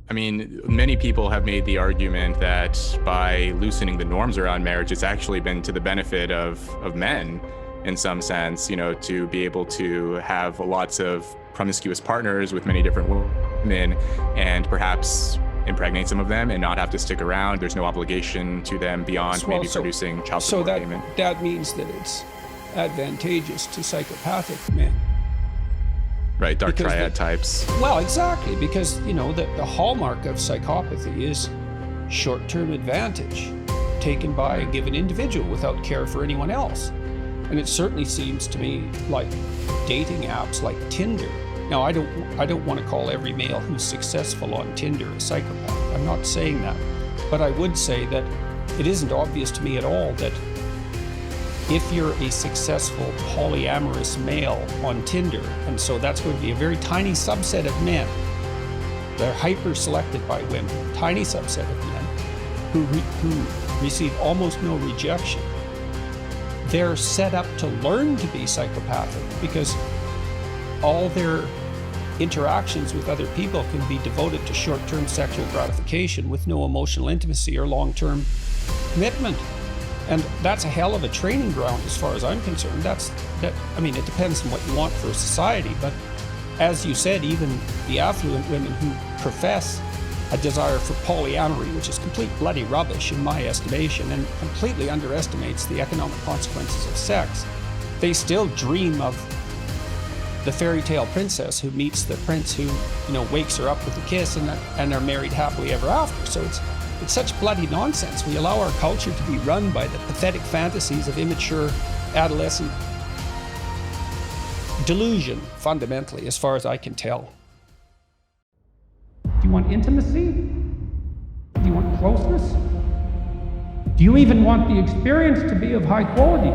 I mean, many people have made the argument that by loosening the norms around marriage, it's actually been to the benefit of men in some sense, to be able to have lots of promiscuous partners with many different women and perhaps impregnate some of them and not have to stick around. There's no obligation to them beyond maybe producing child support payment. That means that it's advantageous to psychopathic men. Right, dark triad types. Well, exactly, because, the hallmark of psychopathy is short-term advantage taken by a given individual without care for anyone else. And it certainly seems to me like dating apps like Tinder. Now, I don't want to call every male who's successful on Tinder a psychopath. I'm not saying that. But I would say that it isn't obvious to me at all that if you're a successful polyamorous male on Tinder, and so that's going to be a very tiny subset of men, they're hyper-selected by women, tiny subset of men who receive almost no rejection. They're set up to learn to be psychopathic because all their interactions with other people can be devoted to short-term sexual gratification with no emotional intimacy or long-term commitment. And that's a hell of a training ground as far as I'm concerned. It depends on what you want for a society, but as you said, even the affluent women who profess a desire for polyamory, which is complete bloody rubbish in my estimation and completely underestimates the economic consequences of sex, they still dream of the fairy tale princess who meets the prince who, wakes her up with a kiss and are married happily ever after. So it's such bloody nonsense. We allow our culture to be run by the pathetic fantasies of immature adolescent delusion, fundamentally, as far as I can tell. Do you want intimacy? Do you want closeness? Do you even want the experience to be of high quality?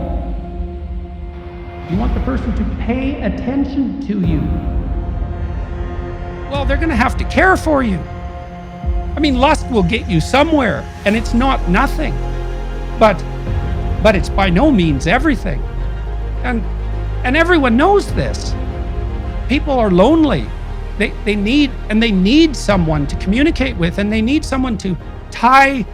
Do you want the person to pay attention to you? Well, they're going to have to care for you. Lust will get you somewhere, and it's not nothing, but it's by no means everything. And everyone knows this. People are lonely. They need someone to communicate with, and they need someone to tie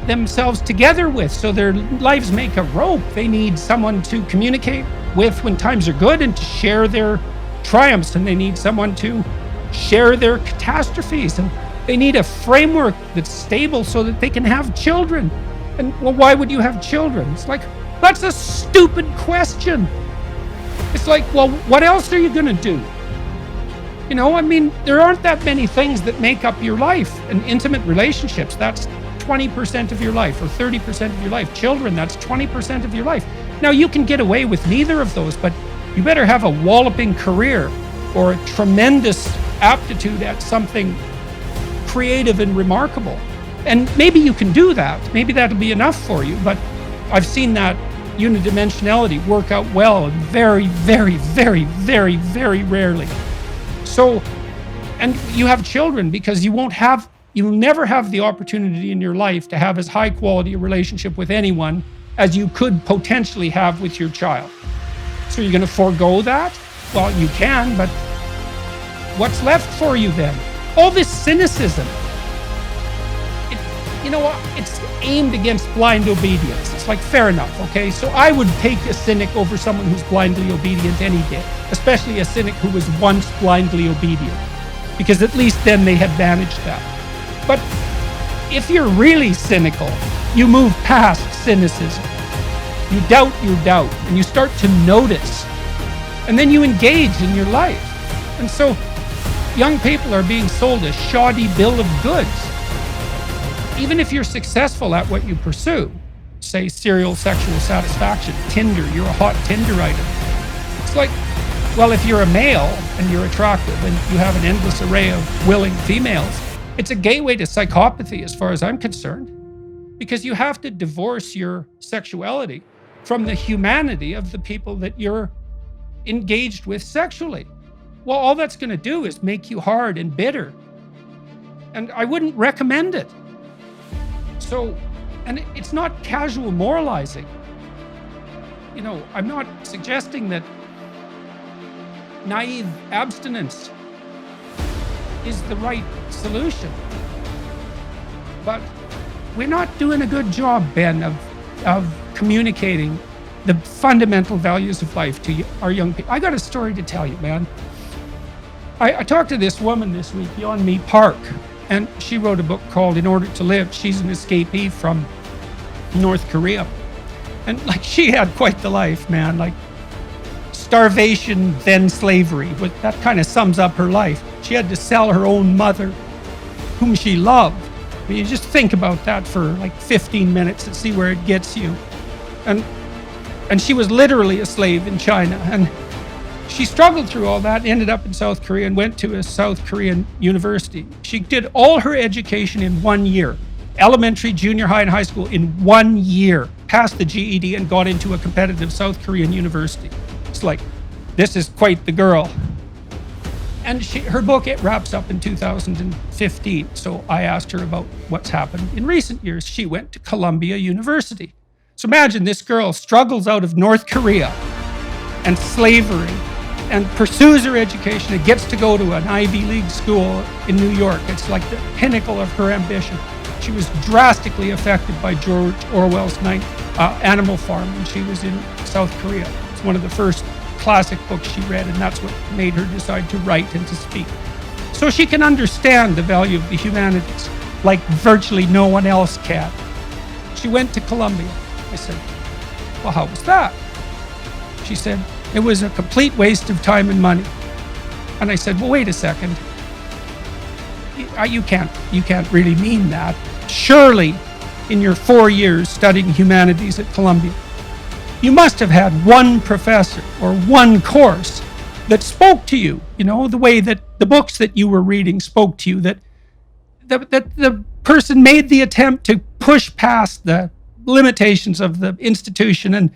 themselves together with so their lives make a rope. They need someone to communicate with when times are good and to share their triumphs, and they need someone to share their catastrophes, and they need a framework that's stable so that they can have children. And well, why would you have children? It's like, that's a stupid question. It's like, well, what else are you going to do? There aren't that many things that make up your life. And intimate relationships, that's 20% of your life or 30% of your life. Children, that's 20% of your life. Now, you can get away with neither of those, but you better have a walloping career or a tremendous aptitude at something creative and remarkable. And maybe you can do that. Maybe that'll be enough for you. But I've seen that unidimensionality work out well and very, very, very, very, very rarely. So, and you have children because you'll never have the opportunity in your life to have as high quality a relationship with anyone as you could potentially have with your child. So you're going to forego that? Well, you can, but what's left for you then? All this cynicism, it's aimed against blind obedience. It's like, fair enough, okay? So I would take a cynic over someone who's blindly obedient any day, especially a cynic who was once blindly obedient, because at least then they had managed that. But if you're really cynical, you move past cynicism. You doubt your doubt, and you start to notice, and then you engage in your life. And so young people are being sold a shoddy bill of goods. Even if you're successful at what you pursue, say serial sexual satisfaction, Tinder, you're a hot Tinder item. It's like, well, if you're a male and you're attractive and you have an endless array of willing females, it's a gateway to psychopathy as far as I'm concerned, because you have to divorce your sexuality from the humanity of the people that you're engaged with sexually. Well, all that's going to do is make you hard and bitter. And I wouldn't recommend it. So, and it's not casual moralizing. I'm not suggesting that naive abstinence is the right solution. But we're not doing a good job, Ben, of communicating the fundamental values of life to our young people. I got a story to tell you, man. I talked to this woman this week, Yeon-mi Park, and she wrote a book called In Order to Live. She's an escapee from North Korea. And like, she had quite the life, man. Like, starvation, then slavery. That kind of sums up her life. She had to sell her own mother, whom she loved. I mean, you just think about that for like 15 minutes and see where it gets you. And she was literally a slave in China. And she struggled through all that, ended up in South Korea and went to a South Korean university. She did all her education in 1 year. Elementary, junior high, and high school in 1 year. Passed the GED and got into a competitive South Korean university. It's like, this is quite the girl. And her book, it wraps up in 2015. So I asked her about what's happened in recent years. She went to Columbia University. So imagine this girl struggles out of North Korea and slavery and pursues her education and gets to go to an Ivy League school in New York. It's like the pinnacle of her ambition. She was drastically affected by George Orwell's Animal Farm when she was in South Korea. It's one of the first classic books she read, and that's what made her decide to write and to speak. So she can understand the value of the humanities like virtually no one else can. She went to Columbia. I said, well, how was that? She said, it was a complete waste of time and money. And I said, well, wait a second. You can't really mean that. Surely, in your 4 years studying humanities at Columbia, you must have had one professor or one course that spoke to you, you know, the way that the books that you were reading spoke to you, that the person made the attempt to push past the limitations of the institution and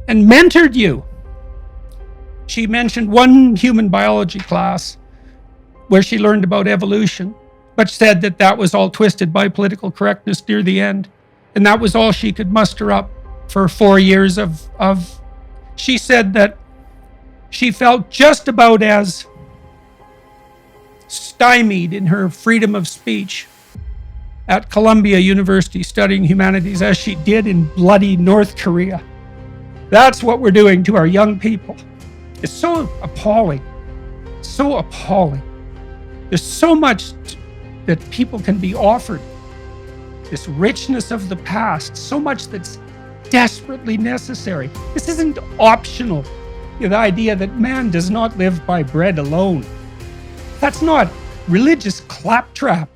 mentored you. She mentioned one human biology class where she learned about evolution, but said that that was all twisted by political correctness near the end. And that was all she could muster up for 4 years of. She said that she felt just about as stymied in her freedom of speech at Columbia University studying humanities as she did in bloody North Korea. That's what we're doing to our young people. It's so appalling. So appalling. There's so much that people can be offered. This richness of the past, so much that's desperately necessary. This isn't optional. The idea that man does not live by bread alone. That's not religious claptrap.